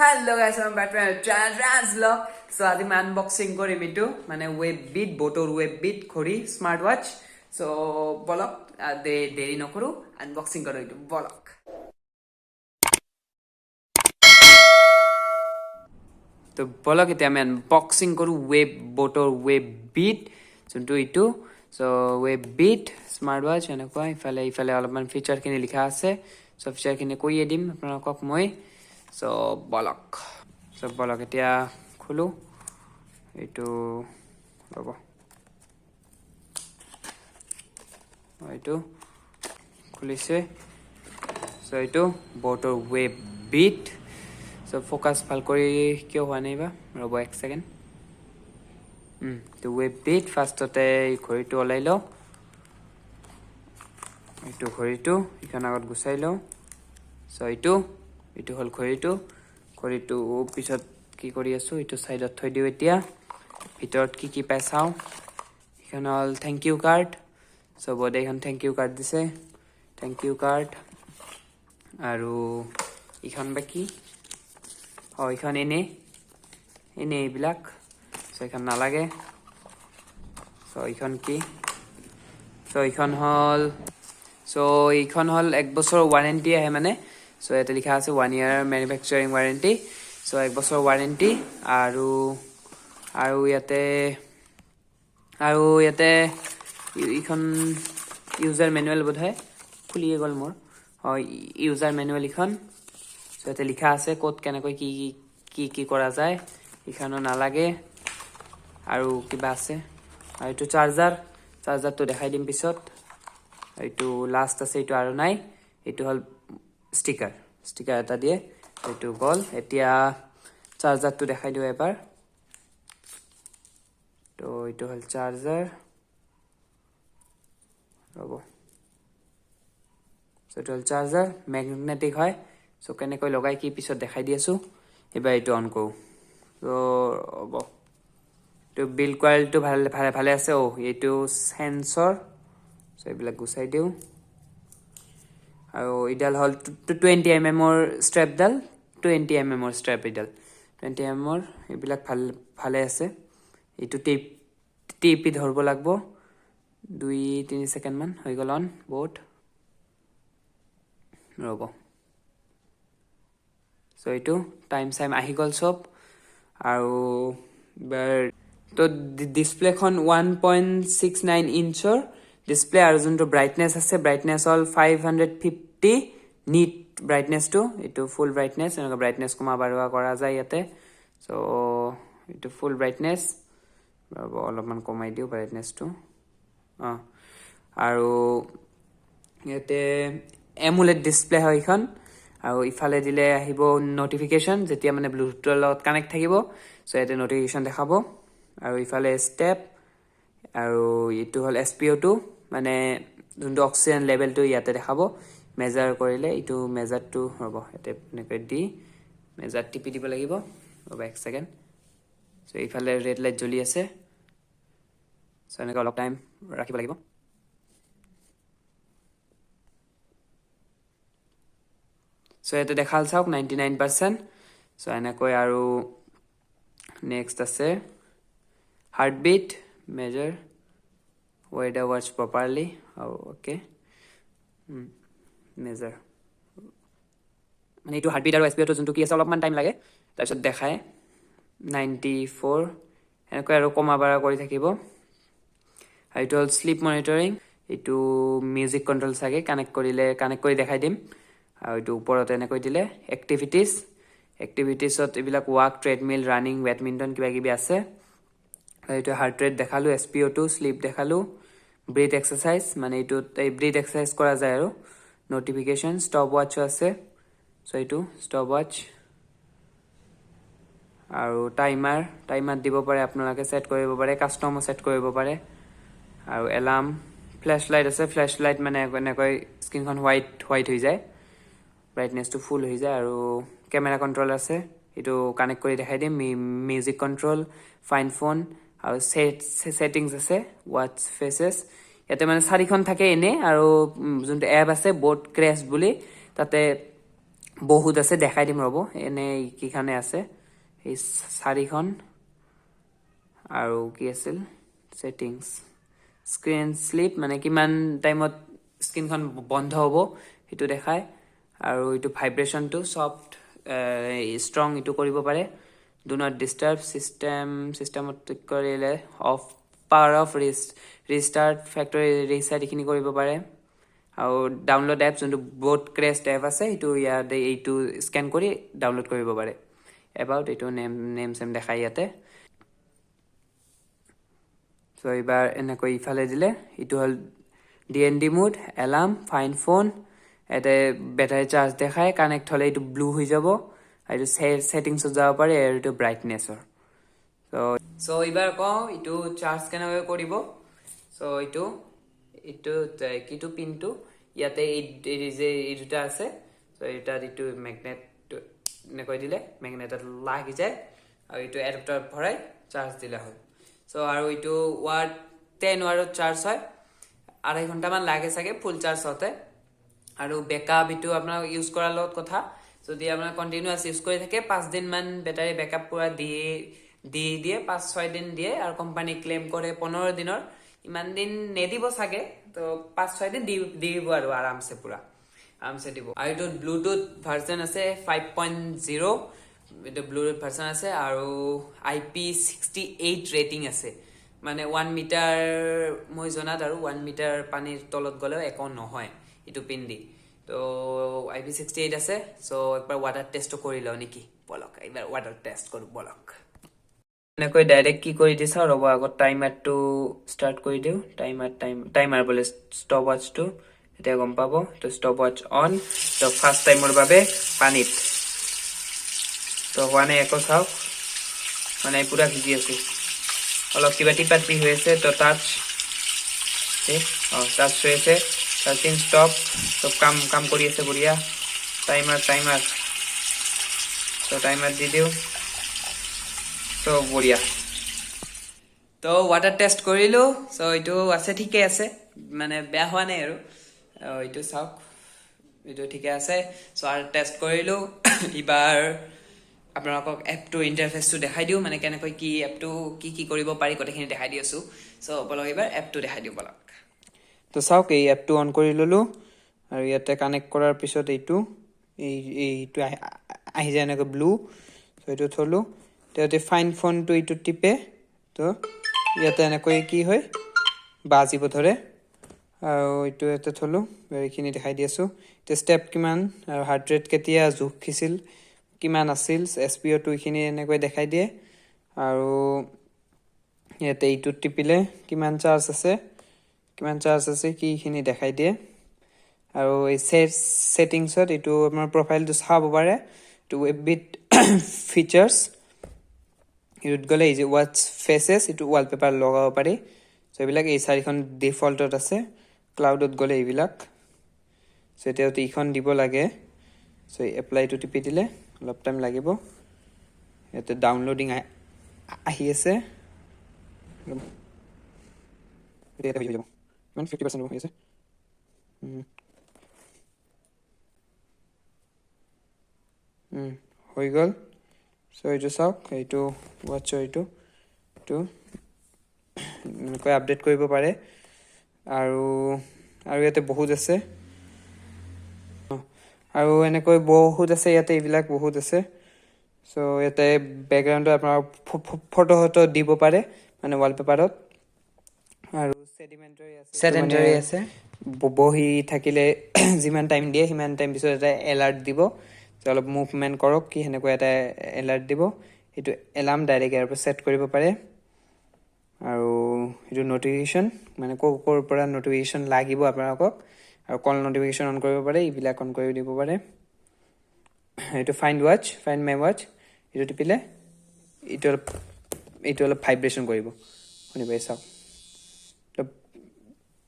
Hello guys, I'm back to my trans vlog. So আজি মই unboxing কৰিম ইটো মানে Webbeat botor Webbeat ঘড়ী Smartwatch. So বলক দেৰি নকৰো unboxing কৰো ইটো বলক. তো বলক এতিয়া আমি unboxing কৰো botor Webbeat যোনটো ইটো. So Webbeat Smartwatch এনেকুৱা ইফালে অলপমান ফিচাৰ খিনি লিখা আছে. So ফিচাৰ খিনি কৈয়ে দিম আপোনালোকক মই. So bolok এতিয়া খুলো এইটো ৰব এইটো খুলিছে so এইটো botor Webbeat so ফোকাস ভাল কৰি কিয় হোৱা নাই বা ৰব এক সেকেন্ড তো Webbeat ফাৰ্ষ্টতে এই ঘড়ীটো ওলাই লও এইটো ঘড়ীটো ইখন আগত গুছাই লও so এইটো হল ঘড়ীটো পিছত কি কৰি আছো এইটো সাইডত থৈ দিও এতিয়া ভিতৰত কি পাই চাও ইখন হল থ্যাংক ইউ কাৰ্ড সো বডে এখন থ্যাংক ইউ কাৰ্ড দিছে থ্যাংক ইউ কাৰ্ড আৰু ইখন বাকি ইখন এনে এইবিলাক সো ইখন নালাগে সো ইখন কি সো ইখন হল 1 বছৰ ওয়াৰেন্টি আহে মানে সো এটা লিখা আছে 1 year manufacturing warranty সো 1 বছৰ ওয়াৰেন্টি আৰু ইয়াতে ইখন ইউজাৰ ম্যানুয়াল বোধহয় খুলিয়ে গল মোৰ ইউজাৰ ম্যানুয়াল ইখন সো এটা লিখা আছে কোড কেনেকৈ কি কৰা যায় ইখনো নালাগে আৰু কিবা আছে আৰু এইটো চাৰ্জাৰটো দেখাই দিম পিছত এইটো লাষ্ট আছে এইটো আৰু নাই এইটো হল স্টিকাৰ এটা দিয়ে এইটো গল এতিয়া চাৰ্জাৰটো দেখাই দিও এবাৰ তো এইটো হল চাৰ্জাৰ ৰব সো এইটো হল চাৰ্জাৰ ম্যাগনেটিক হয় সো কেনেকৈ লগাই কি পিছত দেখাই দি আছো এবাৰ এইটো অন কৰো তো ৰব তো বিল কোৱালিটি ভালে আছে এইটো সেন্সৰ সো এইবিলাক গুছাই দিও আৰু ইডাল হল 20 mm ৰ ষ্ট্ৰেপডাল 20 mm ৰ ষ্ট্ৰেপ ইডাল 20 mm ৰ এইবিলাক ভালে আছে এইটো টিপি ধৰব লাগব 2-3 সেকেন্ড মান হৈ গল অন বোট ৰব সো এইটো টাইম আহি গল সব আৰু তো ডিসপ্লেখন 1.69 ইঞ্চৰ ডিসপ্লে আৰু যোনটো ব্ৰাইটনেস আছে ব্ৰাইটনেস হল 550 নিট ব্ৰাইটনেস টু এইটো ফুল ব্ৰাইটনেস এনেকা ব্ৰাইটনেস কমা বাঢ়োৱা কৰা যায় ইয়াতে সো এইটো ফুল ব্ৰাইটনেস অলপমান কমাই দিও ব্ৰাইটনেস টু আৰু ইয়াতে এমুলেট ডিসপ্লে হয় ইখন আৰু ইফালে দিলে আহিব নোটিফিকেশন যেতিয়া মানে ব্লুটুথৰ লগত কানেক্ট থাকিব সো ইয়াতে নোটিফিকেশন দেখাব আৰু ইফালে স্টেপ আৰু ইটো হল SPO2 মানে যোনটো অক্সিজেন লেভেলটো ইয়াতে দেখাব মেজাৰ কৰিলে ইটো মেজাৰটো হ'ব এতে এনেকৈ দি মেজাৰ টিপি দিব লাগিব ৰব এক সেকেন্ড সো ইফালে ৰেড লাইট জ্বলি আছে সো এনেকৈ অলপ টাইম ৰাখিব লাগিব সো এতে দেখাল চাওক 99% সো এনেকৈ আৰু নেক্সট আছে heartbeat measure weather watch properly okay measure মানে এইটো heartbeat আৰু SPO যোনটো কি আছে অলপমান টাইম লাগে তাৰপিছত দেখায় 94 এনেকৈ আৰু কমা বাৰা কৰি থাকিব এইটো হল স্লিপ মনিটৰিং এইটো মিউজিক কন্ট্ৰোল চাগে কানেক্ট কৰি দেখাই দিম আৰু এইটো ওপৰত এনেকৈ দিলে এক্টিভিটিছত এইবিলাক ৱাক ট্ৰেডমিল ৰানিং বেডমিন্টন কিবা আছে এইটো হাৰ্ট ৰেট দেখালো SPO2 স্লিপ দেখালো ব্ৰীথ এক্সাৰসাইজ মানে এইটো ব্ৰীথ এক্সাৰসাইজ কৰা যায় আৰু নোটিফিকেশন স্টপ ওয়াচ আছে সো এইটো স্টপ ওয়াচ আৰু টাইমাৰ দিব পাৰে আপোনালোকে সেট কৰিব পাৰে কাস্টমো সেট কৰিব পাৰে আৰু এলাৰ্ম ফ্ল্যাশ লাইট আছে ফ্ল্যাশ লাইট মানে এনেকৈ স্ক্ৰিনখন হোৱাইট হৈ যায় ব্ৰাইটনেসটো ফুল হৈ যায় আৰু ক্যামেৰা কন্ট্ৰোল আছে এটো কানেক্ট কৰি দেখাই দিম মিউজিক কন্ট্ৰোল ফাইন ফোন আৰু সেটিংস আছে ওয়াচ ফেসেস ইয়াতে মানে চাৰিখন থাকে এনে আৰু যোনটো এপ আছে বোট ক্ৰেশ বুলি তাতে বহুত আছে দেখাই দিম ৰ'ব এনে কিখানে আছে এই 4খন আৰু কি আছিল সেটিংস স্ক্ৰিন স্লিপ মানে কিমান টাইমত স্ক্ৰিনখন বন্ধ হ'ব সেইটো দেখায় আৰু এইটো ভাইব্ৰেশনটো সফট ষ্ট্ৰং ইটো কৰিব পাৰে ডু নট ডিস্টাৰ্ব সিস্টেমত কৰিলে off power off restart factory restart এইখিনি কৰিব পাৰে আৰু ডাউনলোড এপছ যোনটো বহুত ক্ৰেষ্ট এপ আছে এইটো ইয়াতে এইটো স্কেন কৰি ডাউনলোড কৰিব পাৰে এবাউট এইটো নেম সেম দেখাই ইয়াতে সো এবাৰ এনেকৈ ইফালে দিলে এইটো হল DND mode alarm fine phone এতে বেটাৰী চাৰ্জ দেখায় কানেক্ট হলে এইটো ব্লু হৈ যাব আৰু সেটিংছত যাব পাৰে আৰু এইটো ব্ৰাইটনেছৰ সো এবাৰ কওঁ এইটো চাৰ্জ কেনেকৈ কৰিব সো এইটো কিটো পিনটো ইয়াতে এই দুটা আছে সো এটা এইটো মেগনেট এনেকৈ দিলে মেগনেটত লাগি যায় আৰু এইটো এডাপ্টাৰ ভৰাই চাৰ্জ দিলে হ'ল সো আৰু এইটো ওয়াট 10 ওয়াটত চাৰ্জ হয় 2.5 ঘণ্টামান লাগে চাগে ফুল চাৰ্জ হতে আৰু বেকআপ ইটো আপোনাৰ ইউজ কৰাৰ লগত কথা যদি আপোনাৰ কন্টিনিউয়াস ইউজ কৰি থাকে 5 দিন মান ব্যাটাৰী বেকআপ পুৰা দিয়ে 5-6 দিন দিয়ে আৰু কোম্পানী ক্লেম কৰে 15 দিনৰ ইমান দিন নেদিব চাগে তো 5-6 দিন দিব আৰু আৰামছে পুৰা আৰামছে দিব আৰু এইটো ব্লুটুথ ভাৰ্জন আছে 5.0 এটা ব্লুটুথ ভাৰ্জন আছে আৰু IP68 ৰেটিং আছে মানে 1 মিটাৰ মই জনাত আৰু 1 মিটাৰ পানীৰ তলত গলে একো নহয় ইটো পিন্দি তো IP68 আছে সো একবাৰ ওয়াটাৰ টেস্ট কৰি লও নেকি বলক একবাৰ ওয়াটাৰ টেস্ট কৰো বলক এনেকৈ ডাইৰেক্ট কি কৰি দিছা ৰব আগত টাইমাৰটো স্টাৰ্ট কৰি দিও টাইমাৰ বলে ষ্টপ ওয়াচটো এতিয়া গম পাব তো ষ্টপ ওয়াচ অন তো ফার্স্ট টাইমৰ বাবে পানীত তো ওয়ানে একো চাওক মানে পুৰা ভিজি আছে অলপ কিবা টিপাটি হৈ আছে তো টাচ টাচ হৈ আছে টাচিং স্টপ তো কাম কৰি আছে বঢ়িয়া টাইমাৰ তো টাইমাৰ দি দিও তো বঢ়িয়া তো ওয়াটাৰ টেস্ট কৰিলো সো এইটো আছে ঠিকে আছে মানে বেয়া হোৱা নাই আৰু এইটো চাওক এইটো ঠিকে আছে সো আৰু টেস্ট কৰিলো এবাৰ আপোনালোকক এপটো ইন্টাৰফেসটো দেখাই দিও মানে কেনেকৈ কি এপটো কি কৰিব পাৰি কতখিনি দেখাই দিছো সো বলক এবাৰ এপটো দেখাই দিও বলক তো চাওক এই এপটো অন কৰি ললো আৰু ইয়াতে কানেক্ট কৰাৰ পিছত এইটো আহি যায় এনেকৈ ব্লু সো এইটো থলো তেতে ফাইন ফোনটো এইটো টিপে তো ইয়াতে এনেকৈ কি হয় বাজিব ধৰে আৰু এইটো ইয়াতে থলো এইখিনি দেখাই দি আছো তে স্টেপ কিমান আৰু হাৰ্ট ৰেট কেতিয়া জুখিছিল কিমান আছিল এসপিও টো এইখিনি এনেকৈ দেখাই দিয়ে আৰু ইয়াতে এইটো টিপিলে কিমান চাৰ্জ আছে কি খিনি দেখাই দিয়ে আৰু এই সেটিংছত এইটো আমাৰ প্ৰফাইলটো চাব পাৰে টু বিট ফিচাৰ্স ইউট গলে ইজি ওয়াচ ফেসেস ইটো ওয়ালপেপাৰ লগাব পাৰি সো এইবিলাক এই 4খন ডিফল্টত আছে ক্লাউডত গলে এইবিলাক সো এতিয়াতে ইখন দিব লাগে সো এপ্লাই টু টিপি দিলে অলপ টাইম লাগিব এতে ডাউনলোডিং আহি আছে এটা হৈ যাব মানে 50% হৈ আছে হৈ গল সো এইটো চাওক এইটো ওয়াটচৰ এইটো এনেকৈ আপডেট কৰিব পাৰে আৰু ইয়াতে বহুত আছে আৰু এনেকৈ বহুত আছে ইয়াতে এইবিলাক বহুত আছে সো ইয়াতে ব্যাকগ্ৰাউন্ডত আপোনাৰ ফটো দিব পাৰে মানে ওয়ালপেপাৰত আৰু সেডিমেন্টাৰী আছে বহি থাকিলে যিমান টাইম দিয়ে সিমান টাইম পিছত এটা এলাৰ্ট দিব যে অলপ মুভমেন্ট কৰক কি হেনেকৈ এটা এলাৰ্ট দিব এটো এলাৰ্ম ডাইৰেক্ট ইয়াৰ পৰা সেট কৰিব পাৰে আৰু এটো নোটিফিকেশন মানে কোৰ পৰা নোটিফিকেশন লাগিব আপোনালোকক আৰু কল নোটিফিকেশন অন কৰিব পাৰে ইবিলাক অন কৰি দিব পাৰে এটো ফাইন্ড মাই ওয়াচ এটো টিপিলে এটো অলপ ভাইব্ৰেশন কৰিব শুনি পাই চাওক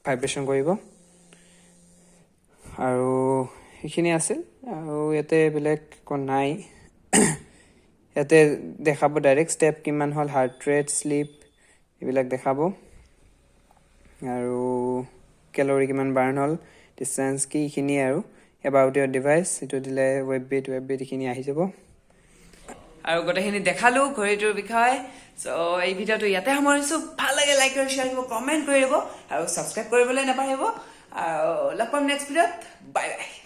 ভাইব্ৰেশন কৰিব আৰু এইখিনি আছিল আৰু ইয়াতে বেলেগ কোন নাই ইয়াতে দেখাব ডাইৰেক্ট স্টেপ কিমান হল হাৰ্ট ৰেট স্লিপ এইবিলাক দেখাব আৰু ক্যালোৰি কিমান বাৰ্ন হল ডিসটেন্স কি খিনি আৰু এবাউট ইয়ৰ ডিভাইচ এইটো দিলে ৱেব বিট এইখিনি আহি যাব আৰু গোটেইখিনি দেখালো ঘড়ীটোৰ বিষয়ে সো এই ভিডিঅ'টো ইয়াতে সামৰিছো ভাল লাগে লাইক আৰু শ্বেয়াৰ কৰিব কমেন্ট কৰি দিব আৰু সাবস্ক্ৰাইব কৰিবলৈ নাপাহৰিব আৰু লগ পাম নেক্সট ভিডিঅ'ত বাই বাই